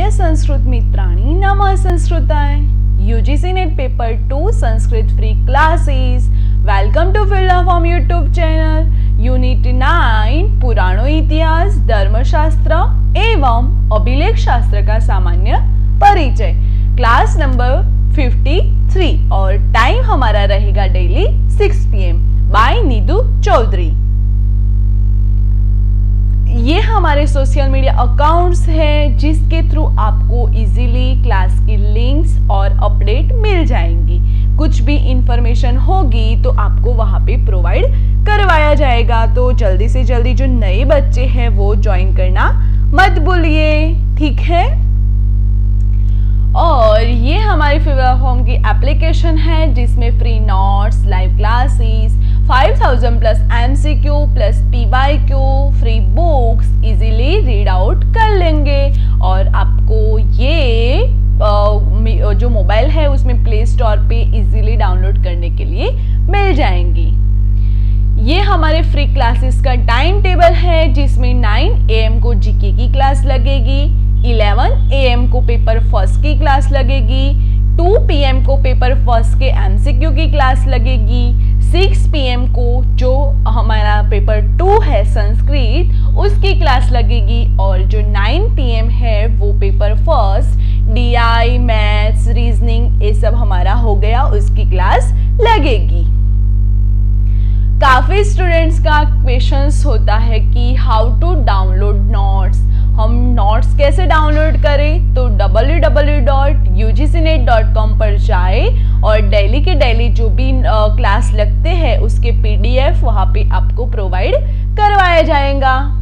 प्रिय संस्कृत मित्रांनी, नमः संस्कृताय. UGC NET paper 2 Sanskrit free classes. Welcome to field form YouTube channel. Unit 9 पुराणों इतिहास, धर्मशास्त्र एवं अभिलेख शास्त्र का सामान्य परिचय, क्लास नंबर 53 और टाइम हमारा रहेगा daily 6 PM by Neetu Chaudhary. ये हमारे सोशल मीडिया अकाउंट्स हैं जिसके थ्रू आपको इजीली क्लास की लिंक्स और अपडेट मिल जाएंगी. कुछ भी इंफॉर्मेशन होगी तो आपको वहाँ पे प्रोवाइड करवाया जाएगा. तो जल्दी से जल्दी जो नए बच्चे हैं वो ज्वाइन करना मत भूलिए, ठीक है. और ये हमारी फिल्ड फॉर्म की एप्लीकेशन है जिसमें free notes, live classes, 5000 plus MCQ plus PYQ, free books easily read out कर लेंगे. और आपको ये जो मोबाइल है उसमें प्ले स्टोर पे इजीली डाउनलोड करने के लिए मिल जाएंगी. ये हमारे फ्री क्लासेस का टाइम टेबल है जिसमें 9 AM को GK की क्लास लगेगी, 11 AM को पेपर फर्स्ट की क्लास लगेगी, 2 PM को पेपर फर्स्ट के MCQ की क्लास लगेगी, 6 PM को जो हमारा पेपर 2 है संस्कृत उसकी क्लास लगेगी, और जो 9 PM है वो paper first DI, maths, reasoning ये सब हमारा हो गया, उसकी क्लास लगेगी. काफ़ी स्टूडेंट्स का क्वेश्चंस होता है कि हाउ टू डाउनलोड नोट्स. हम नोट्स कैसे डाउनलोड करें, तो www.ugcnet.com पर जाए और डेली के डेली जो भी क्लास लगते हैं उसके PDF वहाँ पे आपको प्रोवाइड करवाया जाएगा.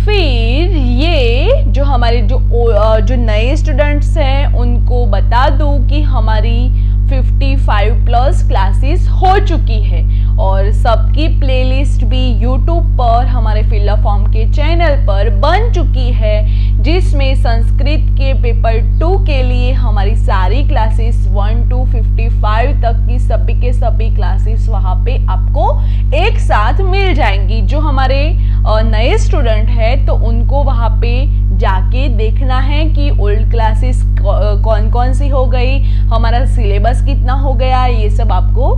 फिर ये जो हमारे जो नए स्टूडेंट्स हैं उनको बता दूं कि हमारी 55 प्लस क्लासेस हो चुकी है और सबकी प्लेलिस्ट भी YouTube पर हमारे फिल्ड फॉर्म के चैनल पर बन चुकी है, जिसमें संस्कृत के पेपर 2 के लिए हमारी सारी क्लासेस 1 to 55 तक की सभी के सभी क्लासेस वहाँ पे आपको एक साथ मिल जाएंगी. जो हमारे नए स्टूडेंट है तो उनको वहाँ पे जाके देखना है कि ओल्ड क्लासेस कौन कौन सी हो गई, हमारा सिलेबस कितना हो गया, ये सब आपको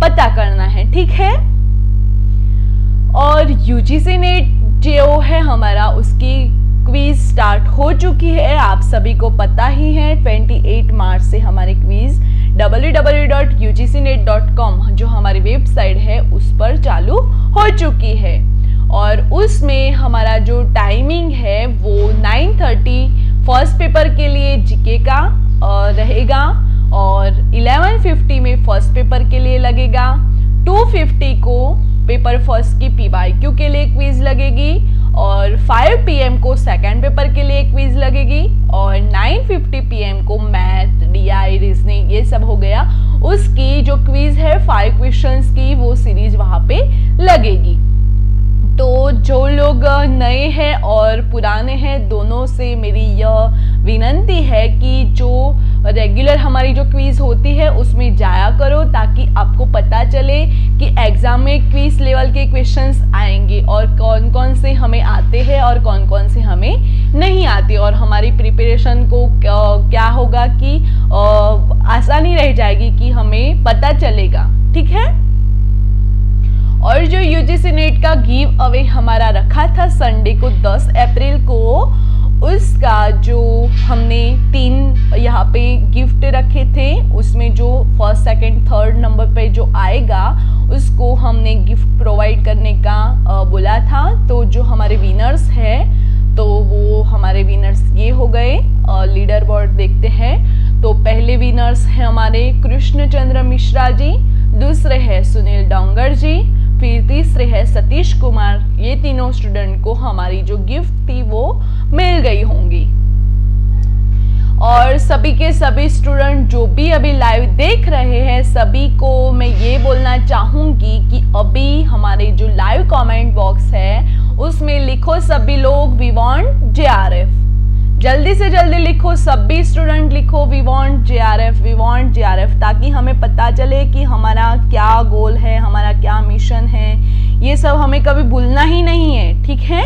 पता करना है, ठीक है. और UGC नेट जो है हमारा उसकी क्विज स्टार्ट हो चुकी है, आप सभी को पता ही है. 28 मार्च से हमारी क्विज www.ugcnet.com जो हमारी वेबसाइट है उस पर चालू हो चुकी है. और उसमें हमारा जो टाइमिंग है वो 9:30 फर्स्ट पेपर के लिए GK का रहेगा, और 11:50 में फर्स्ट पेपर के लिए लगेगा, 2:50 को पेपर फर्स्ट की PYQ के लिए क्विज लगेगी, और 5 PM को सेकंड पेपर के लिए क्विज लगेगी, और 9:50 PM को मैथ, DI, रीजनिंग ये सब हो गया, उसकी जो क्विज है 5 क्वेश्चंस की वो सीरीज वहाँ पे लगेगी. तो जो लोग नए हैं और पुराने हैं दोनों से मेरी यह विनती है कि जो रेगुलर हमारी जो क्विज होती है उसमें जाया करो, ताकि आपको पता चले कि एग्ज़ाम में क्विज लेवल के क्वेश्चंस आएंगे और कौन कौन से हमें आते हैं और कौन कौन से हमें नहीं आते, और हमारी प्रिपरेशन को क्या होगा कि आसानी रह जाएगी कि हमें पता चलेगा, ठीक है. और जो UGC नेट का गिव अवे हमारा रखा था संडे को 10 अप्रैल को, उसका जो हमने 3 यहाँ पे गिफ्ट रखे थे उसमें जो फर्स्ट, सेकंड, थर्ड नंबर पे जो आएगा उसको हमने गिफ्ट प्रोवाइड करने का बोला था. तो जो हमारे विनर्स हैं तो वो हमारे विनर्स ये हो गए. लीडर बोर्ड देखते हैं तो पहले विनर्स हैं हमारे कृष्णचंद्र मिश्रा जी, दूसरे है सुनील डोंगर जी, फिर तीसरे है सतीश कुमार. ये तीनों स्टूडेंट को हमारी जो गिफ्ट थी वो मिल गई होंगी. और सभी के सभी स्टूडेंट जो भी अभी लाइव देख रहे हैं सभी को मैं ये बोलना चाहूँगी कि अभी हमारे जो लाइव कमेंट बॉक्स है उसमें लिखो सभी लोग वी वांट JRF. जल्दी से जल्दी लिखो, सभी स्टूडेंट लिखो वी वांट JRF, ताकि हमें पता चले कि हमारा क्या गोल है, हमारा क्या मिशन है, ये सब हमें कभी भूलना ही नहीं है, ठीक है.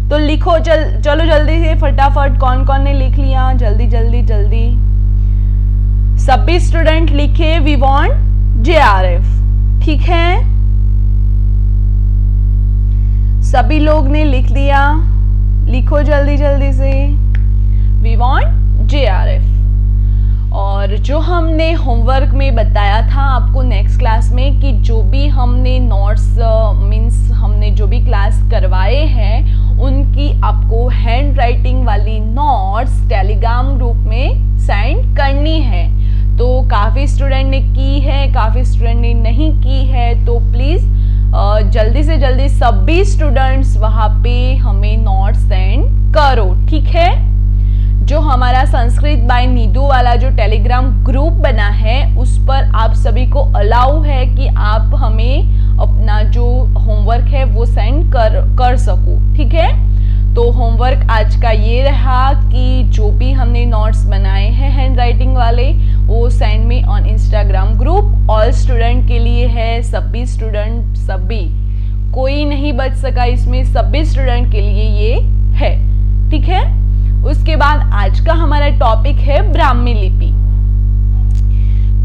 तो लिखो, चलो जल्दी से फटाफट, कौन कौन ने लिख लिया, जल्दी जल्दी जल्दी। सभी स्टूडेंट लिखे वी वांट JRF, ठीक है, सभी लोग ने लिख लिया, लिखो जल्दी जल्दी से, वी वांट JRF। और जो हमने होमवर्क में बताया था आपको नेक्स्ट क्लास में कि जो भी हमने नोट्स मीन्स हमने जो भी क्लास करवाए हैं उनकी आपको हैंड राइटिंग वाली नोट्स टेलीग्राम ग्रुप में सेंड करनी है। तो काफ़ी स्टूडेंट ने की है, काफ़ी स्टूडेंट ने नहीं की है, तो प्लीज़ जल्दी से जल्दी सभी स्टूडेंट्स वहाँ पे हमें नोट्स सेंड करो, ठीक है। जो हमारा संस्कृत बाय नीदू वाला जो टेलीग्राम ग्रुप बना है उस पर आप सभी को अलाउ है कि आप हमें अपना जो होमवर्क है वो सेंड कर सको, ठीक है। तो होमवर्क आज का ये रहा कि जो भी हमने नोट्स बनाए हैं हैंड राइटिंग वाले वो send me on Instagram group. All student के लिए है, सभी स्टूडेंट, सभी, कोई नहीं बच सका इसमें, सभी स्टूडेंट के लिए ये है, ठीक है। उसके बाद आज का हमारा टॉपिक है ब्राह्मी लिपि।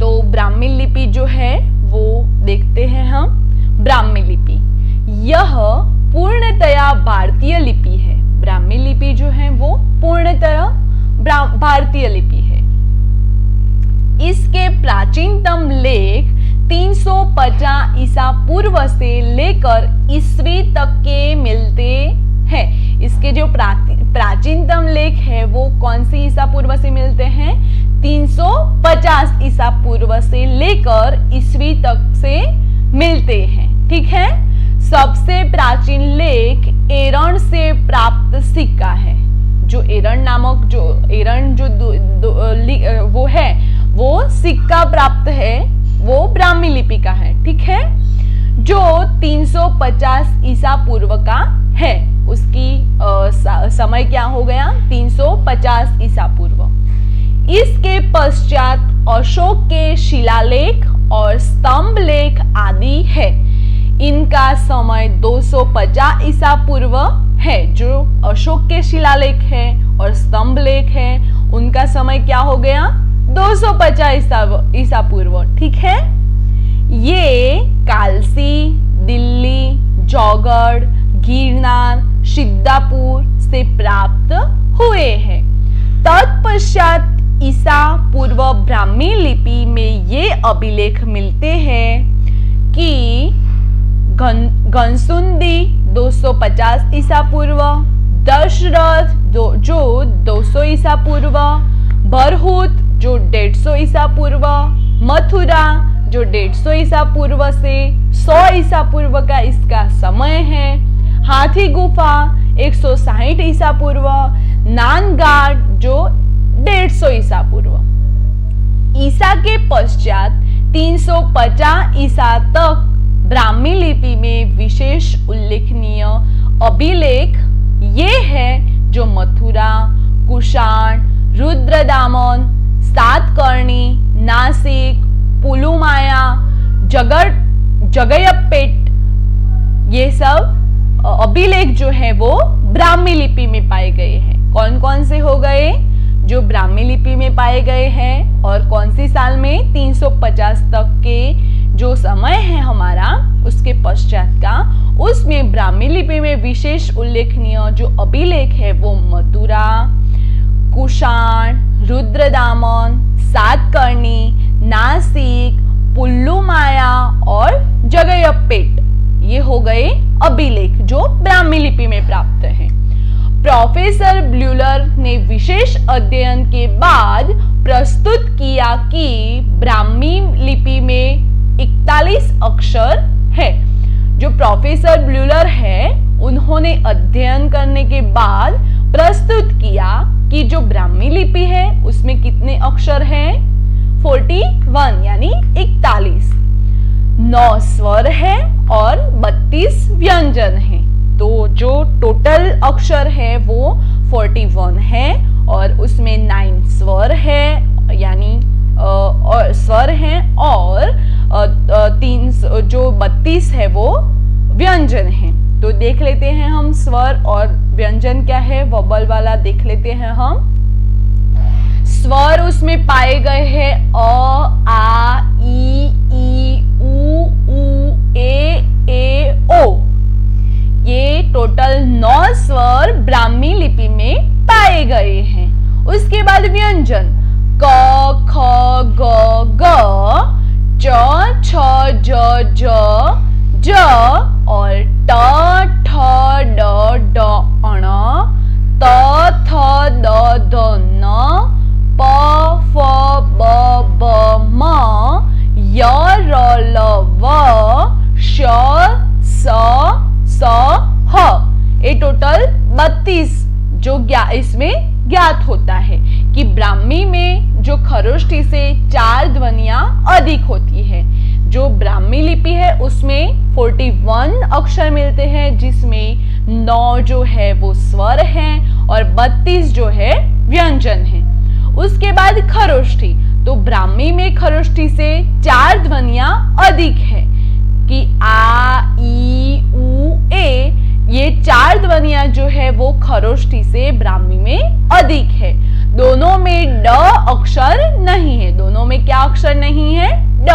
तो ब्राह्मी लिपि जो है वो देखते हैं हम। ब्राह्मी लिपि यह पूर्णतया भारतीय लिपि है। ब्राह्मी लिपि जो है वो पूर्णतया भारतीय लिपि है। इसके प्राचीनतम लेख 350 ईसा पूर्व से लेकर ईस्वी तक के मिलते हैं। इसके जो प्राचीनतम लेख है वो कौन सी ईसा पूर्व से मिलते हैं? 350 ईसा पूर्व से लेकर ईस्वी तक से मिलते हैं, ठीक है। सबसे प्राचीन लेख एरण से प्राप्त सिक्का है। जो एरण नामक वो है वो सिक्का प्राप्त है वो ब्राह्मी लिपि का है, ठीक है, जो 350 ईसा पूर्व का है। उसकी समय क्या हो गया? 350 ईसा पूर्व। इसके पश्चात अशोक के शिलालेख और स्तंभ लेख आदि है। इनका समय 250 ईसा पूर्व है। जो अशोक के शिलालेख है और स्तंभ लेख है उनका समय क्या हो गया? 250 ईसा पूर्व, ठीक है। ये कालसी, दिल्ली, जौगढ़, गिरनार, सिद्धापुर से प्राप्त हुए हैं। तत्पश्चात ईसा पूर्व ब्राह्मी लिपि में ये अभिलेख मिलते हैं कि घनसुंदी 250 ईसा पूर्व, दशरथ जो 200 ईसा पूर्व, बरहुत जो 150 ईसा पूर्व, मथुरा जो 150 ईसा पूर्व से 100 ईसा पूर्व का इसका समय है, हाथी गुफा 160 ईसा पूर्व, नानघाट जो 150 ईसा पूर्व। ईसा के पश्चात 350 ईसा तक ब्राह्मी लिपि में विशेष उल्लेखनीय अभिलेख ये है जो मथुरा, कुषाण, रुद्रदामन, सातकर्णी, नासिक, पुलुमाया, जगयपेट, ये सब अभिलेख जो है वो ब्राह्मी लिपि में पाए गए हैं। कौन कौन से हो गए? जो ब्राह्मी लिपि में पाए गए हैं और कौन सी साल में? 350 तक के जो समय है हमारा उसके पश्चात का, उसमें ब्राह्मी लिपि में विशेष उल्लेखनीय जो अभिलेख है वो मथुरा, कुषाण, रुद्रदामन, सातकर्णी, नासिक, पुल्लुमाया और जगयपेट, ये हो गए अभिलेख जो ब्राह्मी लिपि में प्राप्त हैं। प्रोफेसर ब्यूलर ने विशेष अध्ययन के बाद प्रस्तुत किया कि ब्राह्मी लिपि में 41 अक्षर है। जो प्रोफेसर ब्यूलर है उन्होंने अध्ययन करने के बाद प्रस्तुत किया कि जो ब्राह्मी लिपि है उसमें कितने अक्षर हैं? 41 यानी 41। 9 स्वर है और 32 व्यंजन है। तो जो टोटल अक्षर है वो 41 है और उसमें 9 स्वर है यानी और स्वर हैं और 32 है वो व्यंजन हैं। तो देख लेते हैं हम स्वर और व्यंजन क्या है, वबल वाला देख लेते हैं हम। स्वर उसमें पाए गए हैं अ, आ, ई, उ, ए, ओ। ये टोटल 9 स्वर ब्राह्मी लिपि में पाए गए हैं। उसके बाद व्यंजन क, ख, ग, ग, च, छ, ज, ज और ट, ठ, ड, अण, त, थ, द, न, प, फ, ब, म, य, र, ल, व, श, स, ह। ये टोटल 32 जो इसमें ज्ञात होता है कि ब्राह्मी में जो खरोष्ठी से 4 ध्वनियां अधिक होती है। जो ब्राह्मी लिपि है उसमें 41 अक्षर मिलते हैं, जिसमें 9 जो है वो स्वर हैं और 32 जो है व्यंजन है। उसके बाद खरोष्ठी, तो ब्राह्मी में खरोष्ठी से 4 ध्वनियां अधिक है कि आ, ई, उ, ए। ये 4 ध्वनियां जो है वो खरोष्ठी से ब्राह्मी में अधिक है। दोनों में ड अक्षर नहीं है। दोनों में क्या अक्षर नहीं है? ड,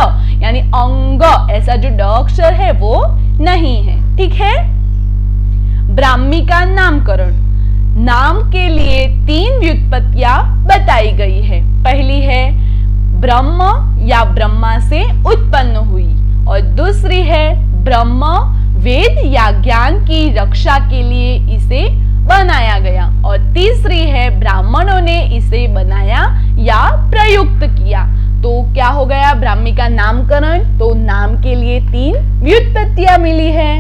यानी अंग, ऐसा जो ड अक्षर है वो नहीं है। ठीक है। ब्राह्मी का नामकरण, नाम के लिए 3 व्युत्पत्तियां बताई गई है। पहली है ब्रह्म या ब्रह्मा से उत्पन्न हुई, और दूसरी है ब्रह्म वेद या ज्ञान की रक्षा के लिए इसे बनाया गया, और तीसरी है ब्राह्मणों ने इसे बनाया या प्रयुक्त किया। तो क्या हो गया ब्राह्मी का नामकरण? तो नाम के लिए 3 व्युत्पत्तियां मिली है।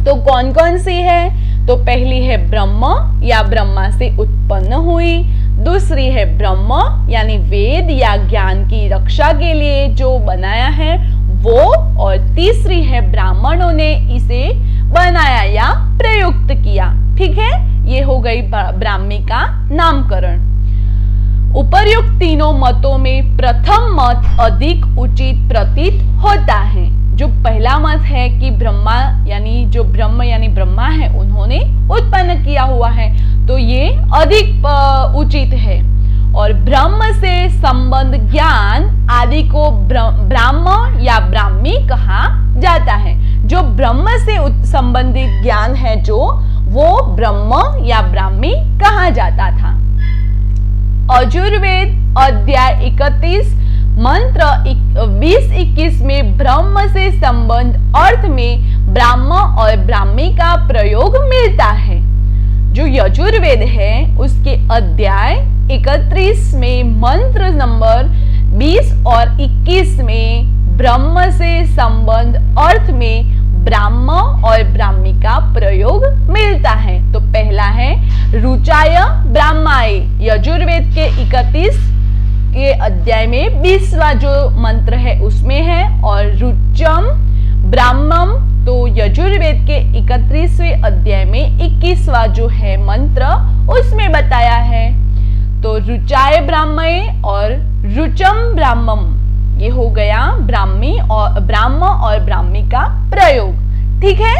तो कौन कौन सी है? तो पहली है ब्रह्म या ब्रह्मा से उत्पन्न हुई, दूसरी है ब्रह्म यानी वेद या ज्ञान की रक्षा के लिए जो बनाया है वो, और तीसरी है ब्राह्मणों ने इसे बनाया या प्रयुक्त किया। ठीक है, ये हो गई ब्राह्मी का नामकरण। उपर्युक्त तीनों मतों में प्रथम मत अधिक उचित प्रतीत होता है। जो पहला मत है कि ब्रह्मा यानी जो ब्रह्म यानी ब्रह्मा है उन्होंने उत्पन्न किया हुआ है, तो ये अधिक उचित है। और ब्रह्म से संबंध ज्ञान आदि को ब्राह्म या ब्राह्मी कहा जाता है। जो ब्रह्म से संबंधित ज्ञान है जो वो ब्रह्म या ब्राह्मी कहा जाता था। यजुर्वेद अध्याय 31 मंत्र 20-21 में ब्रह्म से संबंध अर्थ में ब्राह्म और ब्राह्मी का प्रयोग मिलता है। जो यजुर्वेद है उसके अध्याय 31 में मंत्र नंबर 20 और 21 में ब्रह्म से संबंध अर्थ में ब्राह्म और ब्राह्मी का प्रयोग मिलता है। तो पहला है रुचाय ब्राह्माय, यजुर्वेद के 31 के अध्याय में 20वां जो मंत्र है उसमें है, और रुचम ब्राह्मम तो यजुर्वेद के 31वें अध्याय में 21वां जो है मंत्र उसमें बताया है। तो रुचाय ब्राह्मय और रुचम ब्राह्मम, ये हो गया ब्राह्मी और ब्राह्म और ब्राह्मी का प्रयोग। ठीक है।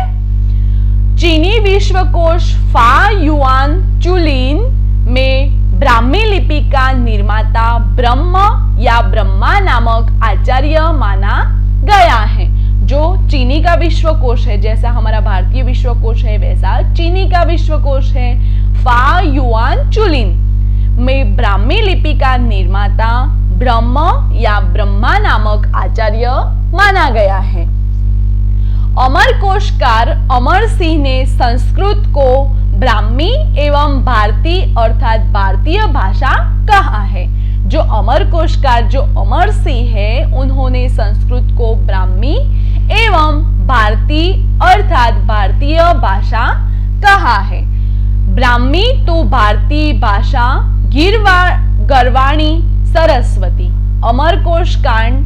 चीनी विश्वकोश फा युआन चुलिन में ब्राह्मी लिपि का निर्माता ब्रह्म या ब्रह्मा नामक आचार्य माना गया है। जो चीनी का विश्वकोश है, जैसा हमारा भारतीय विश्वकोश है वैसा चीनी का विश्वकोश है, फा युआन चुलिन में ब्राह्मी लिपि का निर्माता ब्रह्म या ब्रह्मा नामक आचार्य माना गया है। अमरकोशकार अमर सिंह ने संस्कृत को ब्राह्मी एवं भारतीय अर्थात भारतीय भाषा कहा है। जो अमरकोशकार जो अमर सिंह है उन्होंने संस्कृत को ब्राह्मी एवं भारतीय अर्थात भारतीय भाषा कहा है। ब्राह्मी तो भारतीय भाषा गरवाणी सरस्वती। अमरकोश कांड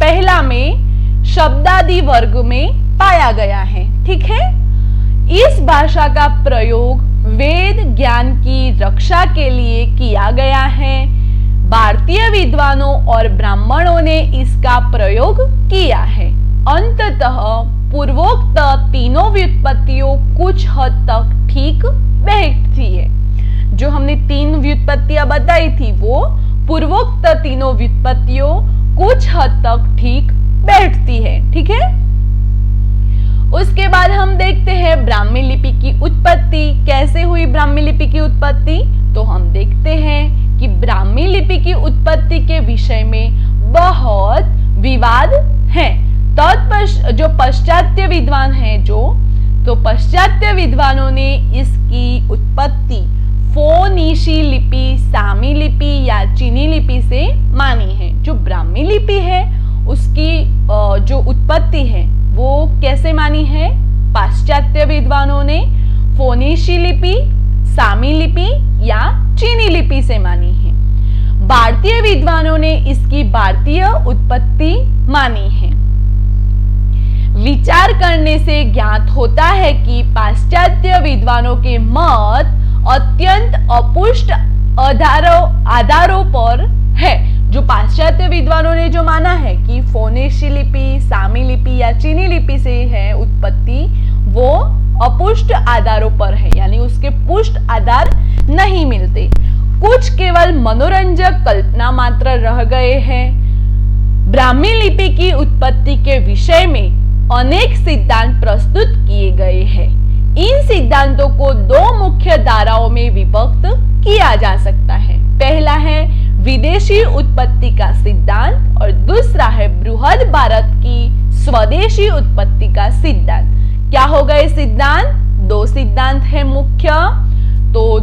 पहला में शब्दादि वर्ग में पाया गया है। ठीक है। इस भाषा का प्रयोग वेद ज्ञान की रक्षा के लिए किया गया है। भारतीय विद्वानों और ब्राह्मणों ने इसका प्रयोग किया है। अंततः पूर्वोक्त तीनों व्युत्पत्तियों कुछ हद तक ठीक व्युत्पत्तियां बताई थी वो पूर्वोक्त तीनों व्युत्पत्तियों कुछ हद तक ठीक बैठती है। ठीक है, उसके बाद हम देखते हैं ब्राह्मी लिपि की उत्पत्ति। कैसे हुई ब्राह्मी लिपि की उत्पत्ति? तो हम देखते हैं कि ब्राह्मी लिपि की उत्पत्ति के विषय में बहुत विवाद है। जो पश्चात्य विद्वान हैं तो पश्चात्य विद्वानों ने इसकी उत्पत्ति फोनीशी लिपि, सामी लिपि या चीनी लिपि से मानी है। जो ब्राह्मी लिपि है उसकी जो उत्पत्ति है वो कैसे मानी है? पाश्चात्य विद्वानों ने फोनीशी लिपि, सामी लिपि या चीनी लिपि से मानी है। भारतीय विद्वानों ने इसकी भारतीय उत्पत्ति मानी है। विचार करने से ज्ञात होता है कि पाश्चात्य विद्वानों के मत अत्यंत अपुष्ट आधारों पर है। जो पाश्चात्य विद्वानों ने जो माना है कि फोनीशी लिपि, सामी लिपि या चीनी लिपि से है उत्पत्ति, वो अपुष्ट आधारों पर है, यानी उसके पुष्ट आधार नहीं मिलते, कुछ केवल मनोरंजक कल्पना मात्र रह गए हैं। ब्राह्मी लिपि की उत्पत्ति के विषय में अनेक सिद्धांत प्रस्तुत किए गए हैं। इन सिद्धांतों को दो मुख्य धाराओं में विभक्त किया जा सकता है। पहला है विदेशी उत्पत्ति का सिद्धांत और दूसरा है बृहद भारत की स्वदेशी उत्पत्ति का सिद्धांत। क्या हो गए सिद्धांत? दो सिद्धांत है मुख्य, तो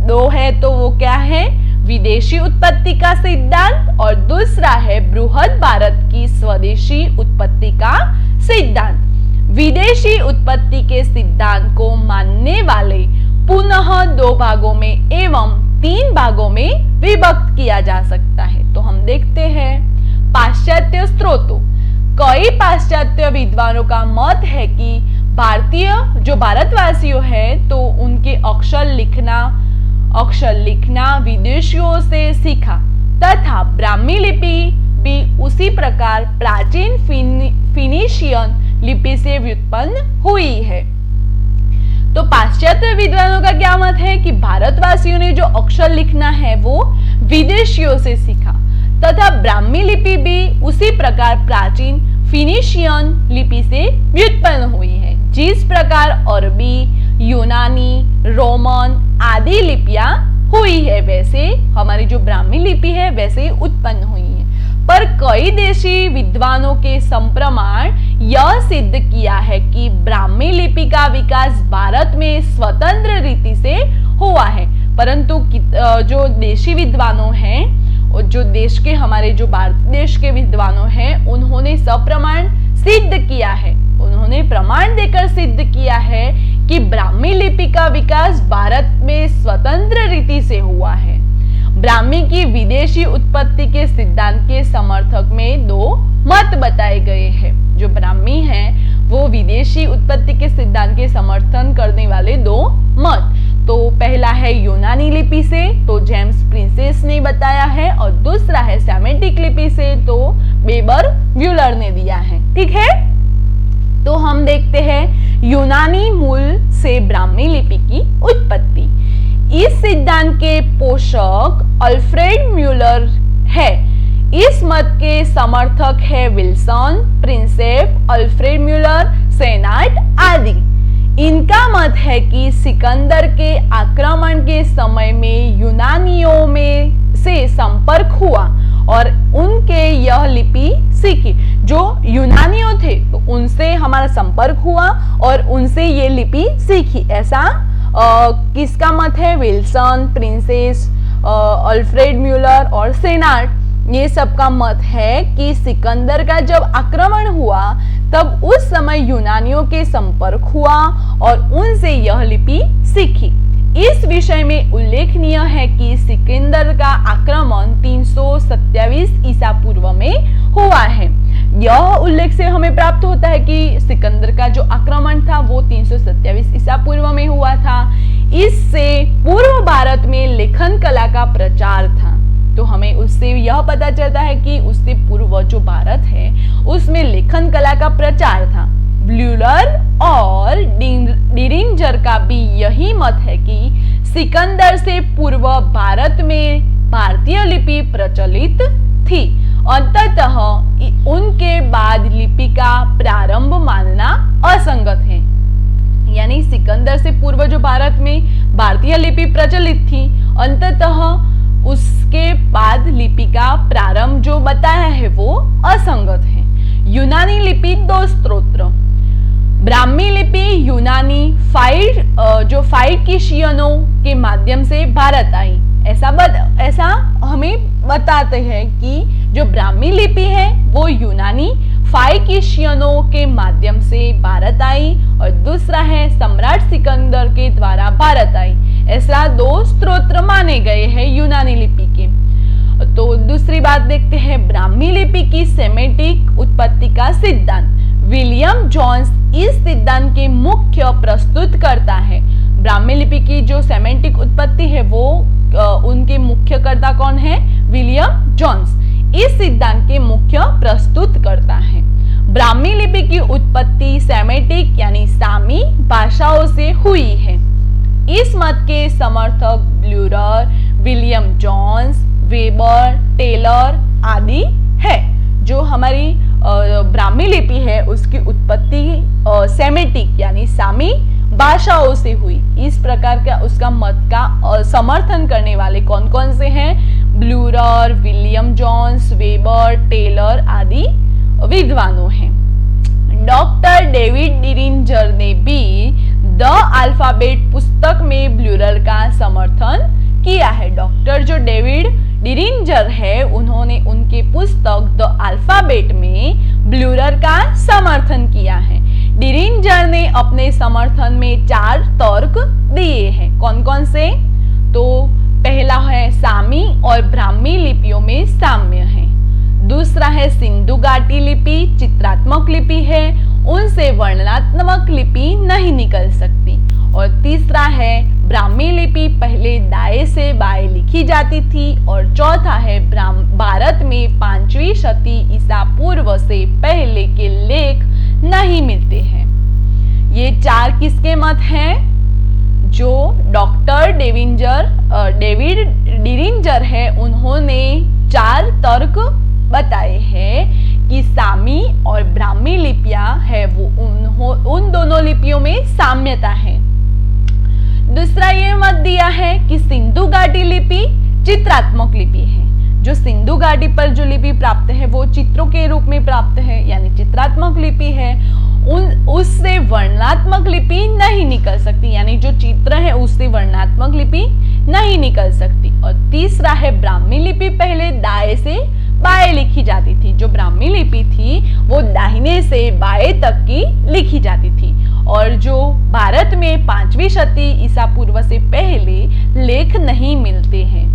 दो है तो वो क्या है? विदेशी उत्पत्ति का सिद्धांत और दूसरा है बृहद भारत की स्वदेशी उत्पत्ति का सिद्धांत। विदेशी उत्पत्ति के सिद्धांत को मानने वाले पुनः दो भागों में एवं तीन भागों में विभक्त किया जा सकता है। तो हम देखते हैं पाश्चात्य स्रोतों। कई पाश्चात्य विद्वानों का मत है कि जो भारतवासियों हैं तो उनके अक्षर लिखना विदेशियों से सीखा तथा ब्राह्मी लिपि भी उसी प्रकार प्राचीन फिनिशियन लिपि से व्युत्पन्न हुई है। तो पाश्चात्य विद्वानों का क्या मत है कि भारतवासियों ने जो अक्षर लिखना है वो विदेशियों से सीखा तथा ब्राह्मी लिपि भी उसी प्रकार प्राचीन फिनिशियन लिपि से व्युत्पन्न हुई है। जिस प्रकार अरबी, यूनानी, रोमन आदि लिपियां हुई है वैसे हमारी जो ब्राह्मी लिपि है वैसे ही उत्पन्न हुई है। पर कई देशी विद्वानों के संप्रमाण यह सिद्ध किया है कि ब्राह्मी लिपि का विकास भारत में स्वतंत्र रीति से हुआ है। परंतु जो देशी विद्वानों हैं और जो देश के हमारे जो भारत देश के विद्वानों हैं उन्होंने सप्रमाण सिद्ध किया है, उन्होंने प्रमाण देकर सिद्ध किया है कि ब्राह्मी लिपि का विकास भारत में स्वतंत्र रीति से हुआ है। ब्राह्मी की विदेशी उत्पत्ति के सिद्धांत के समर्थक में दो मत बताए गए हैं। जो ब्राह्मी हैं वो विदेशी उत्पत्ति के सिद्धांत के समर्थन करने वाले दो मत, तो पहला है यूनानी लिपि से, तो जेम्स प्रिंसेस ने बताया है, और दूसरा है सेमेटिक लिपि से, तो वेबर व्यूलर ने दिया है। ठीक है, तो हम देखते हैं यूनानी मूल से ब्राह्मी लिपि की उत्पत्ति। इस सिद्धांत के पोषक अल्फ्रेड म्यूलर है। इस मत के समर्थक है विल्सन, प्रिंसेप, अल्फ्रेड म्यूलर, सेनाट आदि। इनका मत है कि सिकंदर के आक्रमण के समय में यूनानियों में से संपर्क हुआ और उनके यह लिपि सीखी। जो यूनानियों थे तो उनसे हमारा संपर्क हुआ और उनसे ये लिपि सीखी, ऐसा किसका मत है? विल्सन, प्रिंसेस, अल्फ्रेड म्यूलर और सेनाट, ये सबका मत है कि सिकंदर का जब आक्रमण हुआ तब उस समय यूनानियों के संपर्क हुआ और उनसे यह लिपि सीखी। इस विषय में उल्लेखनीय है कि सिकंदर का आक्रमण 327 ईसा पूर्व में हुआ है। यह उल्लेख से हमें प्राप्त होता है कि सिकंदर का जो आक्रमण था वो 327 ईसा पूर्व में हुआ था। इससे पूर्व भारत में लेखन कला का प्रचार था, तो हमें उससे यह पता चलता है कि उससे पूर्व जो भारत है उसमें लेखन कला का प्रचार था। ब्यूलर और डिरिंजर का भी यही मत है कि सिकंदर से पूर्व भारत में भारतीय लिपि प्रचलित थी। अंततः उनके बाद लिपि का प्रारंभ मानना असंगत है। यानी सिकंदर से पूर्व जो भारत में भारतीय लिपि प्रचलित थी, अंततः उसके बाद लिपि का प्रारंभ जो बताया है वो असंगत है। यूनानी लिपि दो स्त्रोत्र, ब्राह्मी लिपि यूनानी फाइकिशियनों के माध्यम से भारत आई। ऐसा हमें बताते हैं कि जो ब्राह्मी लिपि है वो यूनानी फाइकिशियनों के माध्यम से भारत आई, और दूसरा है सम्राट सिकंदर के द्वारा भारत आई। ऐसा दो स्त्रोत्र माने गए हैं यूनानी लिपि के। तो दूसरी बात देखते हैं, ब्राह्मी लिपि की सेमेटिक उत्पत्ति का सिद्धांत। विलियम जोन्स इस सिद्धांत के मुख्य प्रस्तुत करता है। ब्राह्मी लिपि की जो सेमेटिक उत्पत्ति है वो उनके मुख्यकर्ता कौन है? विलियम जोन्स इस सिद्धांत के मुख्य प्रस्तुत करता है। ब्राह्मी लिपि की उत्पत्ति सेमेटिक यानी सामी भाषाओं से हुई है। इस मत के समर्थक ब्लूरर, विलियम जोन्स, वेबर, टेलर आदि है। जो हमारी ब्राह्मी लिपि है उसकी उत्पत्ति सेमेटिक यानी सामी भाषाओं से हुई। इस प्रकार का उसका मत का समर्थन करने वाले कौन कौन से हैं? ब्लूरर, विलियम जोन्स, वेबर, टेलर आदि विद्वानों हैं। डॉक्टर डेविड डिरिंजर ने भी द अल्फाबेट पुस्तक में ब्लूरर का समर्थन किया है। डॉक्टर जो डेविड डिरिंजर है उन्होंने उनके पुस्तक द अल्फाबेट में ब्लूरर का समर्थन किया है। डिरिंजर ने अपने समर्थन में 4 तर्क दिए हैं। कौन कौन से? तो पहला है सामी और ब्राह्मी लिपियों में साम्य है। दूसरा है सिंधु घाटी लिपि चित्रात्मक लिपि है, उनसे वर्णनात्मक लिपि नहीं निकल सकती। और तीसरा है ब्राह्मी लिपि पहले दाएं से बाएं लिखी जाती थी। और चौथा है भारत में 5वीं शती ईसा पूर्व से पहले के लेख नहीं मिलते हैं। ये 4 किसके मत हैं? जो डॉक्टर डेविड डिरिंजर है उन्होंने 4 तर्क बताए हैं कि सामी और ब्राह्मी लिपियां है वो उन दोनों लिपियों में साम्यता है। दूसरा ये मत दिया है कि सिंधु घाटी लिपि चित्रात्मक लिपि है। जो सिंधु घाटी पर जो लिपि प्राप्त है वो चित्रों के रूप में प्राप्त है यानी चित्रात्मक लिपि है। उससे वर्णनात्मक लिपि नहीं निकल सकती, यानी जो चित्र है उससे वर्णनात्मक लिपि नहीं निकल सकती। और तीसरा है ब्राह्मी लिपि पहले दाएं से बाएं लिखी जाती थी। जो ब्राह्मी लिपि थी वो दाहिने से बाएं तक की लिखी जाती थी। और जो भारत में 5वीं शती ईसा पूर्व से पहले लेख नहीं मिलते हैं।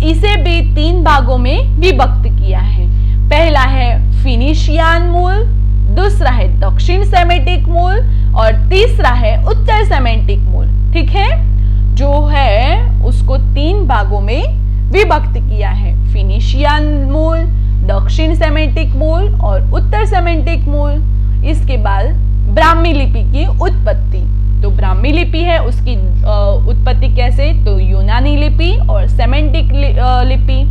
इसे भी 3 भागों में विभक्त किया है। पहला है फिनिशियन मूल, दूसरा है दक्षिण सेमेटिक मूल और तीसरा है उत्तर सेमेटिक मूल। ठीक है, जो है उसको 3 भागों में विभक्त किया है। फिनिशियन मूल, दक्षिण सेमेटिक मूल और उत्तर सेमेटिक मूल। इसके बाद ब्राह्मी लिपि की उत्पत्ति। तो ब्राह्मी लिपि है उसकी उत्पत्ति कैसे? तो यूनानी लिपि और सेमेटिक लिपि।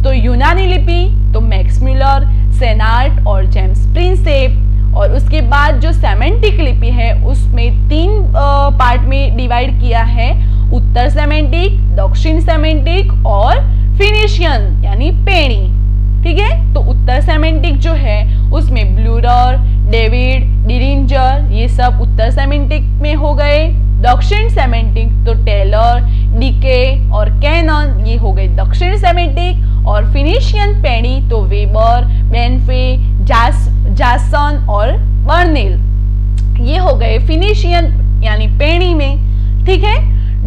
तो यूनानी लिपि तो मैक्स म्यूलर, सेनार्ट और जेम्स प्रिंसेप। और उसके बाद जो सेमेटिक लिपि है उसमें 3 पार्ट में डिवाइड किया है, उत्तर सेमेटिक, दक्षिण सेमेटिक और फिनिशियन यानी पेणी। ठीक है, तो उत्तर सेमेटिक जो है उसमें ब्लूरर, डेविड डिरिंजर ये सब उत्तर सेमेटिक में हो गए। दक्षिण सेमेटिक तो टेलर, डीके और कैनन ये हो गए दक्षिण सेमेटिक। और फिनिशियन पेणी तो वेबर, बेनफे, जासन और बर्नेल ये हो गए फिनिशियन यानी पेणी में। ठीक है,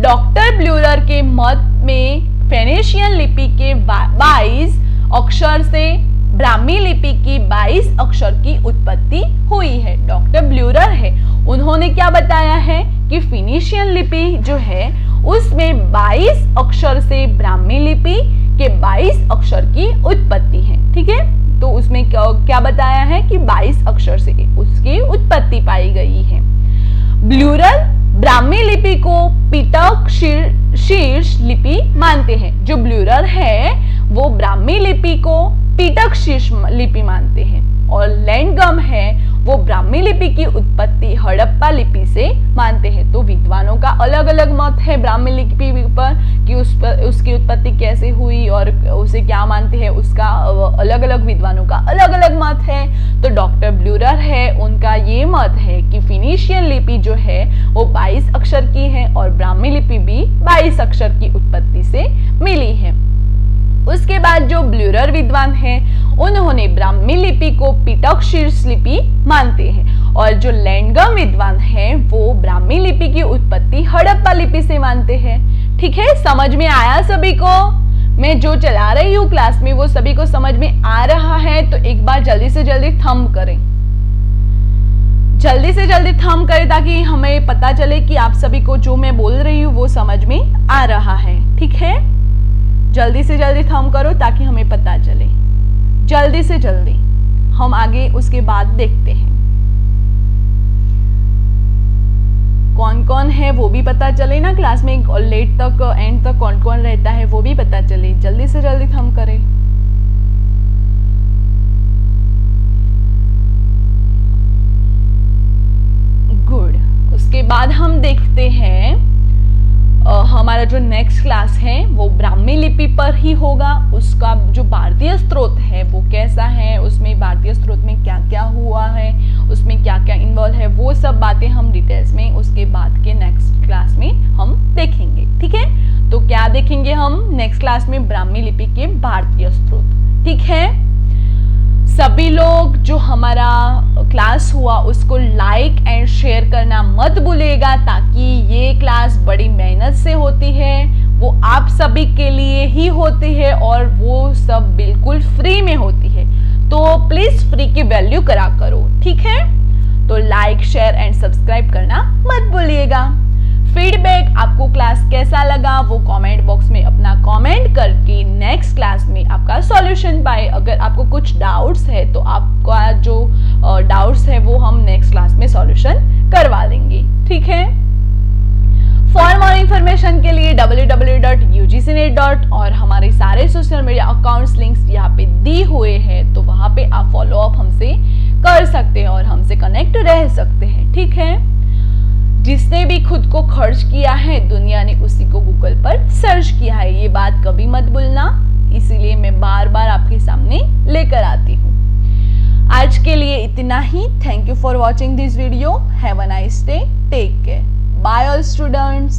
डॉक्टर ब्लूरर के मत में फेनिशियन लिपि के 22 अक्षर से ब्राह्मी लिपि की 22 अक्षर की उत्पत्ति हुई है। डॉक्टर ब्लूरर है उन्होंने क्या बताया है कि फिनिशियन लिपि जो है उसमें 22 अक्षर से ब्राह्मी लिपि के 22 अक्षर की उत्पत्ति है। ठीक है, तो उसमें क्या बताया है कि 22 अक्षर से उसकी उत्पत्ति पाई गई है। ब्लूरर ब्राह्मी लिपि को पिटक शीर्ष लिपि मानते हैं। जो ब्लूरर है वो ब्राह्मी लिपि को पिटक शीर्ष लिपि मानते हैं और लैंडगम है वो ब्राह्मी लिपि की उत्पत्ति हड़प्पा लिपि से मानते हैं। तो विद्वानों का अलग अलग मत है ब्राह्मी लिपि पर कि उसकी उत्पत्ति कैसे हुई और उसे क्या मानते हैं, उसका अलग अलग विद्वानों का अलग अलग मत है। तो डॉक्टर ब्लूरर है उनका ये मत है कि फिनिशियन लिपि जो है वो 22 अक्षर की है और ब्राह्मी लिपि भी 22 अक्षर की उत्पत्ति से मिली है। उसके बाद जो ब्लूरर विद्वान हैं उन्होंने ब्राह्मी लिपि को पिटक शीर्ष लिपि मानते हैं और जो लैंडगम विद्वान हैं वो ब्राह्मी लिपि की उत्पत्ति हड़प्पा लिपि से मानते हैं। ठीक है, समझ में आया सभी को? मैं जो चला रही हूँ क्लास में वो सभी को समझ में आ रहा है? तो एक बार जल्दी से जल्दी थंब करें, जल्दी से जल्दी थंब करें ताकि हमें पता चले कि आप सभी को जो मैं बोल रही हूँ वो समझ में आ रहा है। ठीक है, जल्दी से जल्दी थंब करो ताकि हमें पता चले। जल्दी से जल्दी हम आगे उसके बाद देखते हैं कौन कौन है वो भी पता चले ना, क्लास में लेट तक एंड तक कौन कौन रहता है वो भी पता चले। जल्दी से जल्दी थंब करें। गुड। उसके बाद हम देखते हैं हमारा जो नेक्स्ट क्लास है वो ब्राह्मी लिपि पर ही होगा। उसका जो भारतीय स्रोत है वो कैसा है, उसमें भारतीय स्रोत में क्या क्या हुआ है, उसमें क्या क्या इन्वॉल्व है, वो सब बातें हम डिटेल्स में उसके बाद के नेक्स्ट क्लास में हम देखेंगे। ठीक है, तो क्या देखेंगे हम नेक्स्ट क्लास में? ब्राह्मी लिपि के भारतीय स्रोत। ठीक है, सभी लोग जो हमारा क्लास हुआ उसको लाइक एंड शेयर करना मत भूलिएगा ताकि ये क्लास बड़ी मेहनत से होती है, वो आप सभी के लिए ही होती है और वो सब बिल्कुल फ्री में होती है। तो प्लीज फ्री की वैल्यू करा करो। ठीक है, तो लाइक शेयर एंड सब्सक्राइब करना मत भूलिएगा। फीडबैक आपको क्लास कैसा लगा वो कमेंट बॉक्स में अपना कमेंट करके नेक्स्ट क्लास में आपका सॉल्यूशन पाए। अगर आपको कुछ डाउट्स है तो आपका जो डाउट्स है वो हम नेक्स्ट क्लास में सॉल्यूशन करवा देंगे। ठीक है, फॉर मोर इन्फॉर्मेशन के लिए www.ugcnet. और हमारे सारे सोशल मीडिया अकाउंट्स लिंक्स यहाँ पे दी हुए हैं, तो वहां पे आप फॉलो अप हमसे कर सकते हैं और हमसे कनेक्ट रह सकते हैं। ठीक है, जिसने भी खुद को खर्च किया है दुनिया ने उसी को गूगल पर सर्च किया है, ये बात कभी मत भूलना। इसीलिए मैं बार बार आपके सामने लेकर आती हूँ। आज के लिए इतना ही। Thank you for watching this video. Have a nice day. Take care. Bye all students.